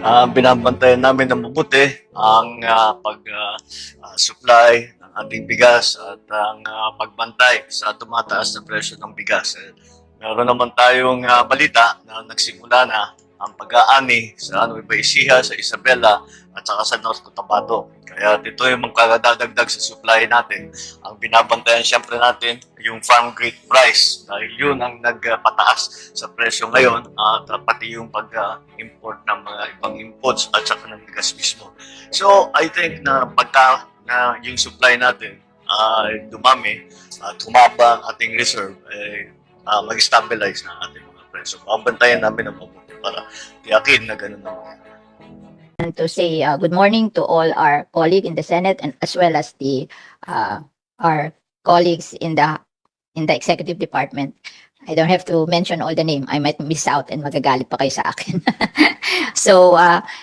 Binabantayan namin ng mabuti ang supply ng ating bigas at ang pagbantay sa tumataas na presyo ng bigas. Meron naman tayong balita na nagsimula na ang pag-aani sa Nueva Ecija, sa Isabela at saka sa North Cotabato. Kaya ito yung magkakadagdag sa supply natin. Ang binabantayan siyempre natin yung farm gate price dahil yun ang nagpataas sa presyo ngayon at pati yung pag-import ng mga ibang inputs at saka ng bigas mismo. So I think na pagka na yung supply natin ay dumami at humaba ang ating reserve, mag-stabilize na ating mga presyo. Babantayan namin ang mabuti para tiyakin na ganun naman. And to say good morning to all our colleagues in the Senate and as well as the our colleagues in the executive department. I don't have to mention all the name. I might miss out and magagalit pa kayo sa akin. So,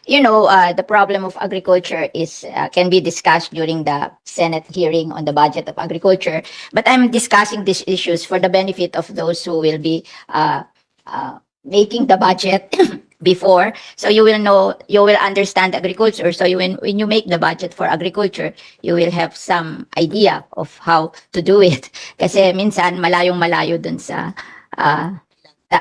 the problem of agriculture is can be discussed during the Senate hearing on the budget of agriculture. But I'm discussing these issues for the benefit of those who will be making the budget before, so you will know, you will understand agriculture. So when you make the budget for agriculture, you will have some idea of how to do it. Kasi minsan malayong-malayo dun sa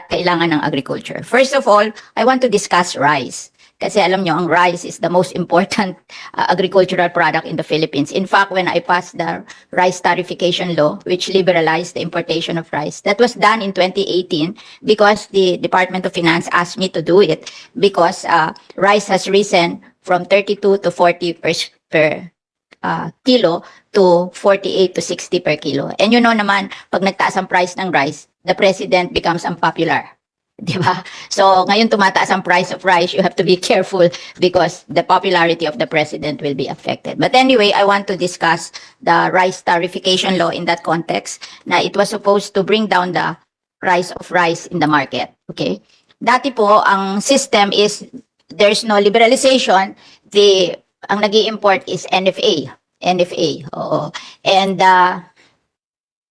kailangan ng agriculture. First of all, I want to discuss rice. Kasi alam nyo, ang rice is the most important agricultural product in the Philippines. In fact, when I passed the rice tariffication law, which liberalized the importation of rice, that was done in 2018 because the Department of Finance asked me to do it because rice has risen from 32 to 40 per kilo to 48 to 60 per kilo. And you know naman, pag nagtaas ang price ng rice, the president becomes unpopular. Diba? So, ngayon tumataas ang price of rice, you have to be careful because the popularity of the president will be affected. But anyway, I want to discuss the rice tariffication law in that context, na it was supposed to bring down the price of rice in the market. Okay? Dati po, ang system is, there's no liberalization, ang nag-i-import is NFA. NFA, oo. And,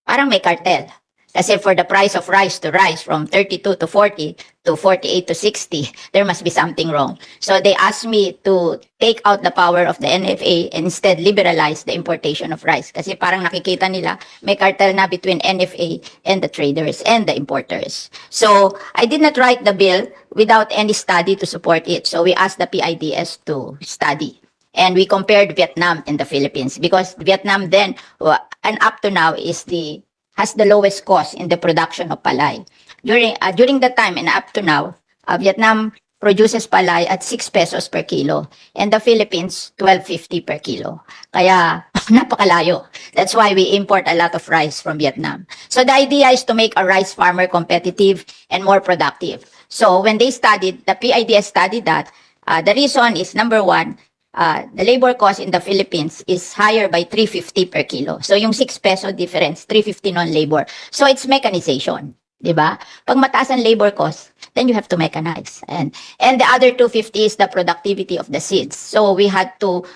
parang may cartel. Kasi for the price of rice to rise from 32 to 40 to 48 to 60, there must be something wrong. So they asked me to take out the power of the NFA and instead liberalize the importation of rice. Kasi parang nakikita nila may cartel na between NFA and the traders and the importers. So I did not write the bill without any study to support it. So we asked the PIDS to study. And we compared Vietnam and the Philippines because Vietnam then, and up to now, has the lowest cost in the production of palay. During that time and up to now, Vietnam produces palay at 6 pesos per kilo and the Philippines 12.50 per kilo. Kaya napakalayo. That's why we import a lot of rice from Vietnam. So the idea is to make a rice farmer competitive and more productive. So when they studied, the PIDS studied that, the reason is number one, the labor cost in the Philippines is higher by 350 per kilo. So yung 6 peso difference, 350 non-labor. So it's mechanization, di ba? Pag mataas ang labor cost, then you have to mechanize. And the other 250 is the productivity of the seeds. So we had to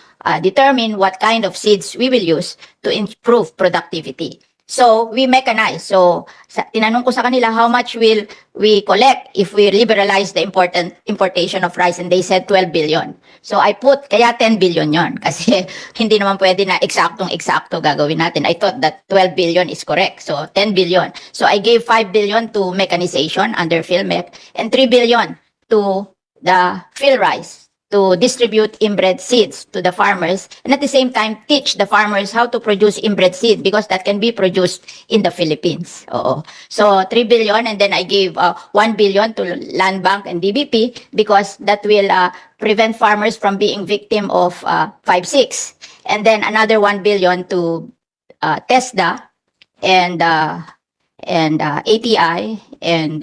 determine what kind of seeds we will use to improve productivity. So we mechanize. So tinanong ko sa kanila, how much will we collect if we liberalize the importation of rice? And they said 12 billion. So I put, kaya 10 billion yon kasi hindi naman pwede na eksaktong-eksakto gagawin natin. I thought that 12 billion is correct. So 10 billion. So I gave 5 billion to mechanization under PhilMech and 3 billion to the PhilRice to distribute inbred seeds to the farmers and at the same time teach the farmers how to produce inbred seed because that can be produced in the Philippines. Oo. So 3 billion and then I gave 1 billion to Land Bank and DBP because that will prevent farmers from being victim of 5-6. And then another 1 billion to TESDA and ATI and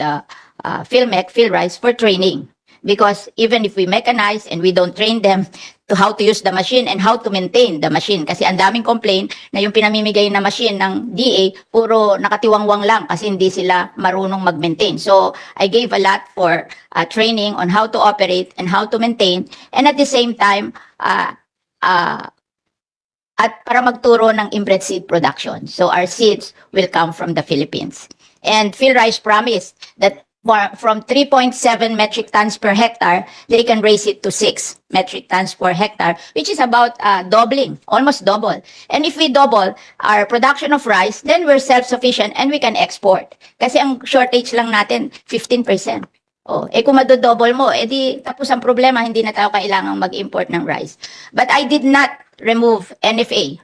PhilMech, PhilRice for training. Because even if we mechanize and we don't train them to how to use the machine and how to maintain the machine. Kasi ang daming complaint na yung pinamimigay na machine ng DA, puro nakatiwangwang lang kasi hindi sila marunong mag-maintain. So I gave a lot for training on how to operate and how to maintain. And at the same time, at para magturo ng inbred seed production. So our seeds will come from the Philippines. And PhilRice promised that from 3.7 metric tons per hectare, they can raise it to 6 metric tons per hectare, which is about doubling, almost double. And if we double our production of rice, then we're self-sufficient and we can export. Kasi ang shortage lang natin, 15%. Oh, kung madodouble mo, edi tapos ang problema, hindi na tayo kailangang mag-import ng rice. But I did not remove NFA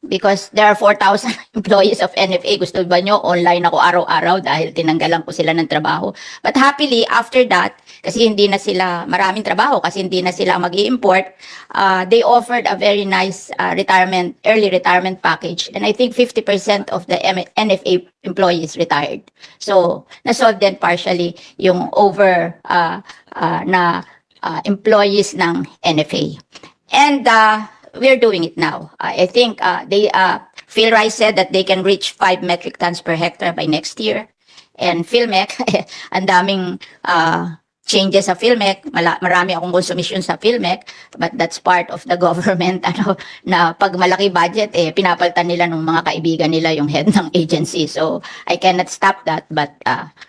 because there are 4,000 employees of NFA. Gusto ba nyo, online ako araw-araw dahil tinanggalan ko sila ng trabaho. But happily, after that, kasi hindi na sila maraming trabaho, kasi hindi na sila mag-i-import, they offered a very nice early retirement package. And I think 50% of the NFA employees retired. So, na-solve din partially yung over employees ng NFA. And we're doing it now. I think Phil Rice said that they can reach 5 metric tons per hectare by next year. And PhilMec, ang daming changes sa PhilMec. Marami akong consumption sa PhilMec, but that's part of the government na pag malaki budget, pinapalitan nila ng mga kaibigan nila yung head ng agency. So I cannot stop that, but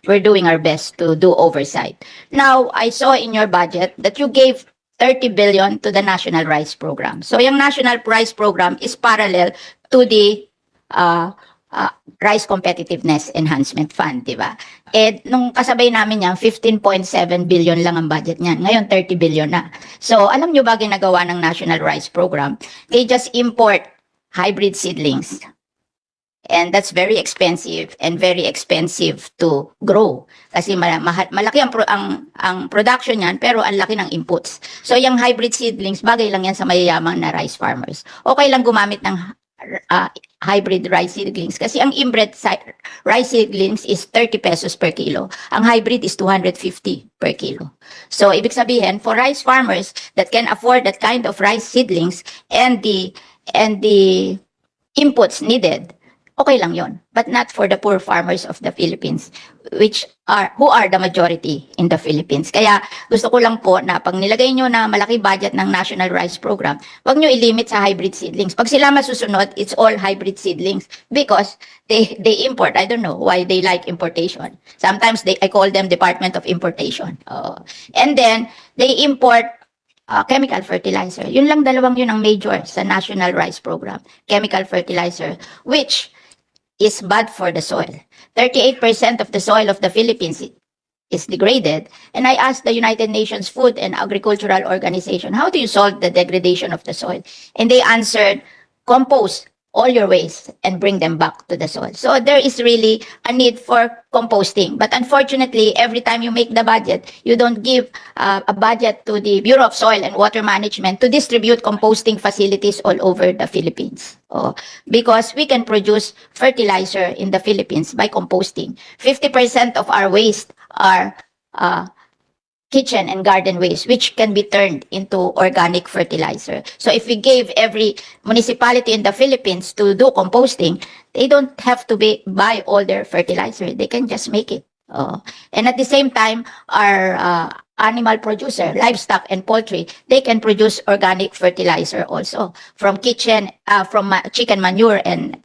we're doing our best to do oversight. Now, I saw in your budget that you gave 30 billion to the National Rice Program. So yung National Rice Program is parallel to the Rice Competitiveness Enhancement Fund, di ba? Nung kasabay namin yan, 15.7 billion lang ang budget niyan. Ngayon, 30 billion na. So, alam nyo ba ginagawa ng National Rice Program? They just import hybrid seedlings. And that's very expensive and very expensive to grow. Kasi malaki ang production niyan, pero ang laki ng inputs. So, yung hybrid seedlings, bagay lang yan sa mayayamang na rice farmers. Okay lang gumamit ng hybrid rice seedlings. Kasi ang inbred rice seedlings is 30 pesos per kilo. Ang hybrid is 250 per kilo. So, ibig sabihin, for rice farmers that can afford that kind of rice seedlings and the inputs needed, okay lang yon, but not for the poor farmers of the Philippines, who are the majority in the Philippines. Kaya gusto ko lang po na pag nilagay nyo na malaki budget ng National Rice Program, wag nyo ilimit sa hybrid seedlings. Pag sila masusunod, it's all hybrid seedlings because they import. I don't know why they like importation. Sometimes I call them Department of Importation. And then they import chemical fertilizer. Yun lang dalawang yun ang major sa National Rice Program. Chemical fertilizer, which is bad for the soil. 38% of the soil of the Philippines is degraded. And I asked the United Nations Food and Agricultural Organization, how do you solve the degradation of the soil? And they answered, compost all your waste and bring them back to the soil. So there is really a need for composting. But unfortunately, every time you make the budget, you don't give a budget to the Bureau of Soil and Water Management to distribute composting facilities all over the Philippines. Because we can produce fertilizer in the Philippines by composting. 50% of our waste are kitchen and garden waste, which can be turned into organic fertilizer. So if we gave every municipality in the Philippines to do composting, they don't have to buy all their fertilizer. They can just make it. And at the same time, our animal producer, livestock and poultry, they can produce organic fertilizer also from chicken manure and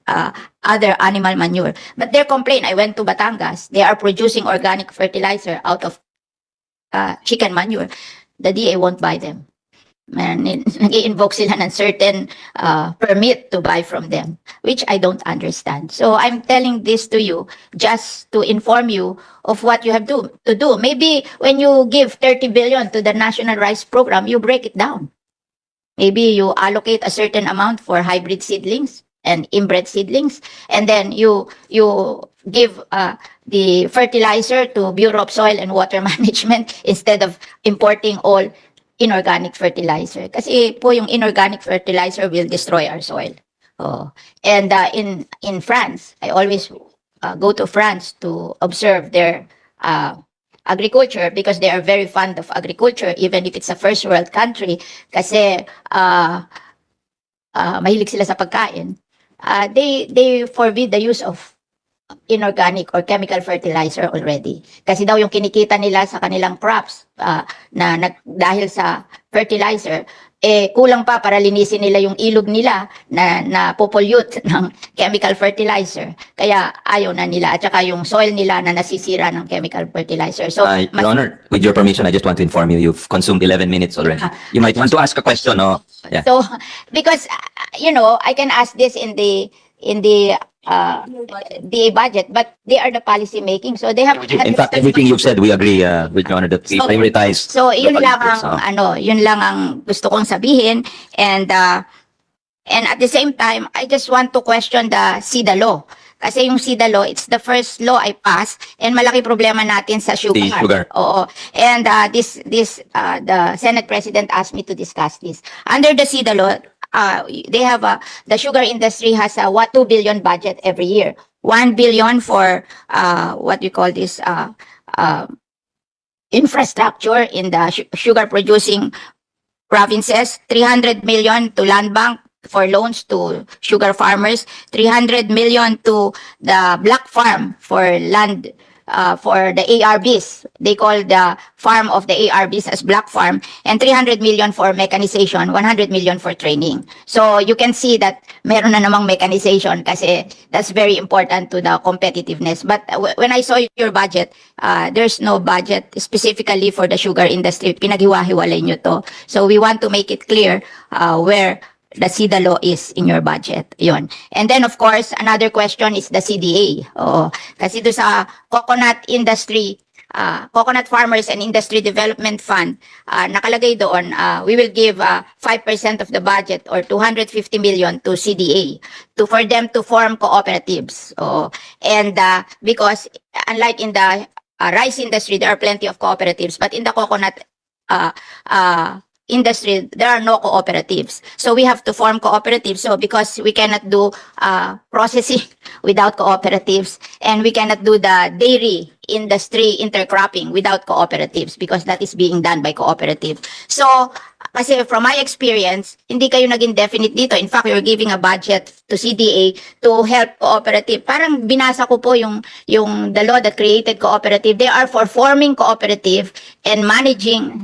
other animal manure. But their complaint, I went to Batangas, they are producing organic fertilizer out of chicken manure. The DA won't buy them. Nag-i-invoke sila ng certain permit to buy from them, which I don't understand. So I'm telling this to you just to inform you of what you have to do. Maybe when you give 30 billion to the National Rice Program, you break it down. Maybe you allocate a certain amount for hybrid seedlings and inbred seedlings, and then you give the fertilizer to Bureau of Soil and Water Management instead of importing all inorganic fertilizer. Kasi po yung inorganic fertilizer will destroy our soil. And in France, I always go to France to observe their agriculture because they are very fond of agriculture, even if it's a first world country. Kasi mahilig sila sa pagkain. They forbid the use of inorganic or chemical fertilizer already. Kasi daw yung kinikita nila sa kanilang crops dahil sa fertilizer, kulang pa para linisin nila yung ilog nila na popollute ng chemical fertilizer. Kaya ayaw na nila. At saka yung soil nila na nasisira ng chemical fertilizer. So, Your Honor, with your permission, I just want to inform you, you've consumed 11 minutes already. You might want to ask a question, no? Yeah. So, because, I can ask this in the DA budget, but they are the policy making. So, they have In fact, everything you've said, we agree with Your Honor that we prioritize. So, yun the lang politics, ang, yun lang ang gusto kong sabihin. And at the same time, I just want to question the SIDA law. Kasi yung SIDA law, it's the first law I passed, and malaki problema natin sa sugar. The sugar. Oo. And the Senate President asked me to discuss this. Under the SIDA law, they have the sugar industry has a 2 billion budget every year. 1 billion for what we call this infrastructure in the sugar producing provinces, 300 million to land bank for loans to sugar farmers, 300 million to the black farm for land for the ARBs. They call the farm of the ARBs as black farm, and 300 million for mechanization, 100 million for training. So you can see that meron na namang mechanization kasi that's very important to the competitiveness. But when I saw your budget, there's no budget specifically for the sugar industry. Pinaghiwa-hiwalay nyo to. So we want to make it clear where the SIDA law is in your budget. Yun. And then, of course, another question is the CDA. Oo. Kasi doon sa coconut industry, Coconut Farmers and Industry Development Fund, nakalagay doon, we will give 5% of the budget or 250 million to CDA for them to form cooperatives. Oo. And because unlike in the rice industry, there are plenty of cooperatives, but in the coconut industry, there are no cooperatives. So we have to form cooperatives. So because we cannot do processing without cooperatives, and we cannot do the dairy industry intercropping without cooperatives because that is being done by cooperative. So kasi from my experience, hindi kayo naging definite dito. In fact, you're giving a budget to CDA to help cooperative. Parang binasa ko po yung the law that created cooperative. They are for forming cooperative and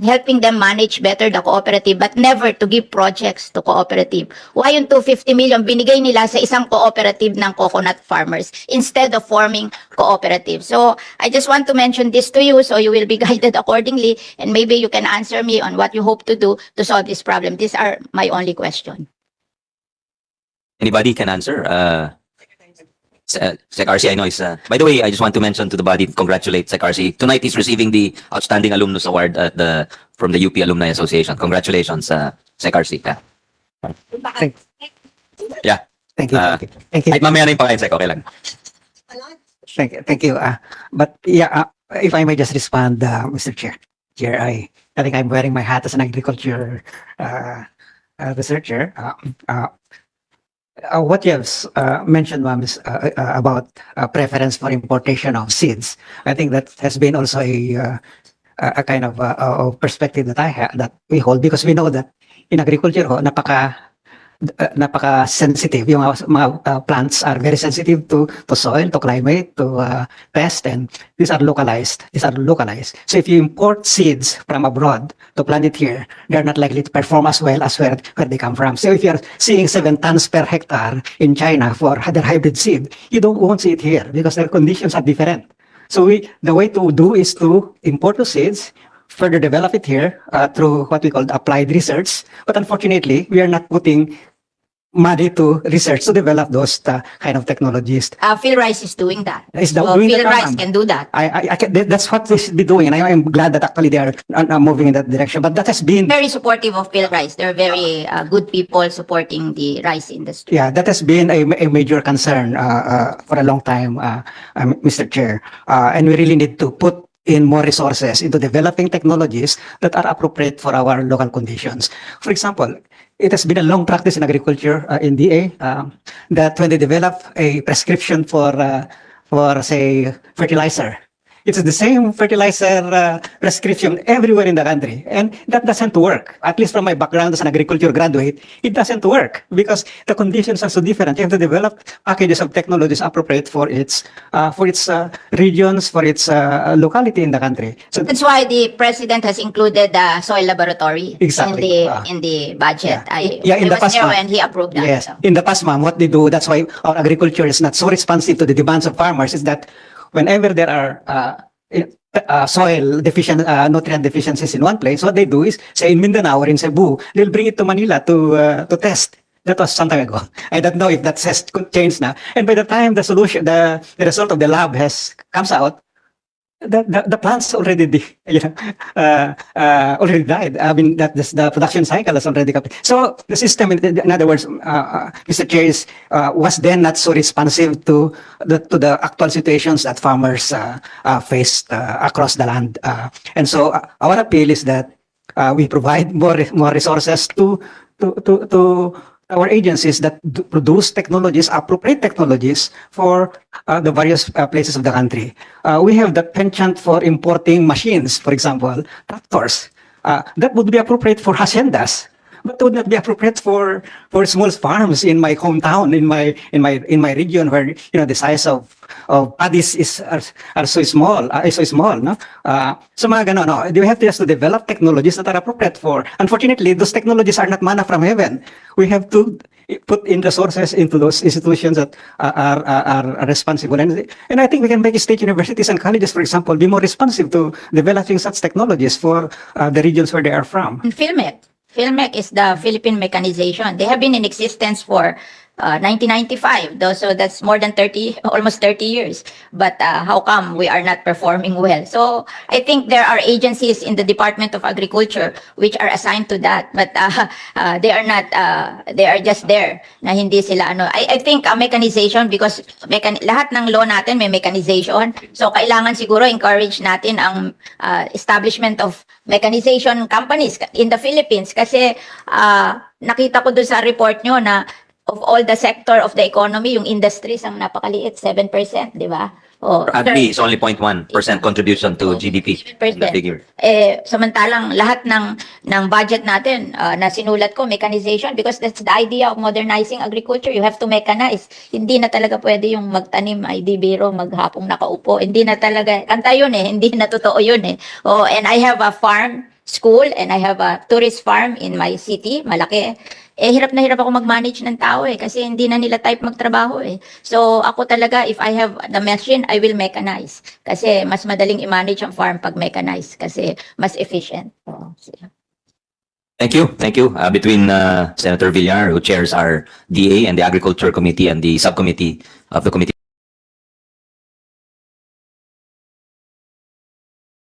helping them manage better the cooperative, but never to give projects to cooperative. Why yung 250 million binigay nila sa isang cooperative ng coconut farmers instead of forming cooperative? So I just want to mention this to you so you will be guided accordingly, and maybe you can answer me on what you hope to do to solve this problem. These are my only question. Anybody can answer? Sec RC, I know is, by the way, I just want to mention to the body, congratulate Sec RC. Tonight he's receiving the Outstanding Alumnus Award from the UP Alumni Association. Congratulations, Sec RC. Yeah. Thank you. Uh, Thank you. Thank you. Kahit mamaya na yung pakain, Sec, okay lang. Thank you. But yeah, if I may just respond, Mr. Chair. I think I'm wearing my hat as an agriculture researcher. What you have mentioned, ma'am, is about preference for importation of seeds. I think that has been also a kind of perspective that that we hold, because we know that in agriculture, napaka-sensitive. Yung mga plants are very sensitive to soil, to climate, to pest, and these are localized. So if you import seeds from abroad to plant it here, they're not likely to perform as well as where they come from. So if you're seeing 7 tons per hectare in China for their hybrid seed, won't see it here because their conditions are different. So the way to do is to import the seeds, further develop it here through what we call applied research. But unfortunately, we are not putting money to research to develop those kind of technologies. Phil Rice is doing that. Is doing Phil that, Rice ma'am. can do that. That's what they should be doing, and I am glad that actually they are moving in that direction. But that has been, Very supportive of Phil Rice. They're very good people supporting the rice industry. yeah, that has been a major concern for a long time, Mr. Chair. And we really need to put in more resources into developing technologies that are appropriate for our local conditions. For example, it has been a long practice in agriculture in DA that when they develop a prescription for say fertilizer, It's the same fertilizer prescription everywhere in the country. And that doesn't work. At least from my background as an agriculture graduate, it doesn't work because the conditions are so different. You have to develop packages of technologies appropriate for its regions, for its locality in the country. So That's why the president has included the soil laboratory Exactly. in the budget. Yeah, in I the was past, there ma'am. when he approved that. Yes, so. in the past, ma'am, what they do, that's why our agriculture is not so responsive to the demands of farmers, is that whenever there are soil deficient, nutrient deficiencies in one place, what they do is, say in Mindanao or in Cebu, they'll bring it to Manila to test. That was some time ago. I don't know if that test could change now. And by the time the solution, the result of the lab comes out, the plants already already died. I mean that the production cycle has already come. So the system, in other words, Mr. Chair, was then not so responsive to the actual situations that farmers faced across the land. And so our appeal is that we provide more resources to our agencies that produce technologies, appropriate technologies for the various places of the country. We have the penchant for importing machines, for example, tractors. That would be appropriate for haciendas, but would not be appropriate for small farms in my hometown, in my region, where the size of paddies are so small, no? So mga ganon, no? We have to develop technologies that are appropriate for. Unfortunately, those technologies are not manna from heaven. We have to put in resources into those institutions that are responsible. And I think we can make state universities and colleges, for example, be more responsive to developing such technologies for the regions where they are from. And Philmec is the Philippine mechanization. They have been in existence for 1995, though, so that's more than almost 30 years. But how come we are not performing well? So I think there are agencies in the Department of Agriculture which are assigned to that, but they are not. They are just there. Na hindi sila ano. I think mechanization, because lahat ng law natin may mechanization. So kailangan siguro encourage natin ang establishment of mechanization companies in the Philippines, kasi nakita ko doon sa report nyo na of all the sector of the economy, yung industries ang napakaliit, 7%, di ba? Oh, Agri is only 0.1% contribution to GDP. The 7%. figure. Samantalang lahat ng budget natin na sinulat ko, mechanization, because that's the idea of modernizing agriculture. You have to mechanize. Hindi na talaga pwede yung magtanim, ay di biro, maghapong nakaupo. Hindi na talaga, kanta yun hindi na totoo yun Oh, and I have a farm school and I have a tourist farm in my city, malaki. Hirap na hirap ako mag-manage ng tao kasi hindi na nila type magtrabaho So ako talaga, if I have the machine, I will mechanize. Kasi mas madaling i-manage ang farm pag mechanize kasi mas efficient. Thank you. Thank you. Between Senator Villar, who chairs our DA and the Agriculture Committee, and the subcommittee of the Committee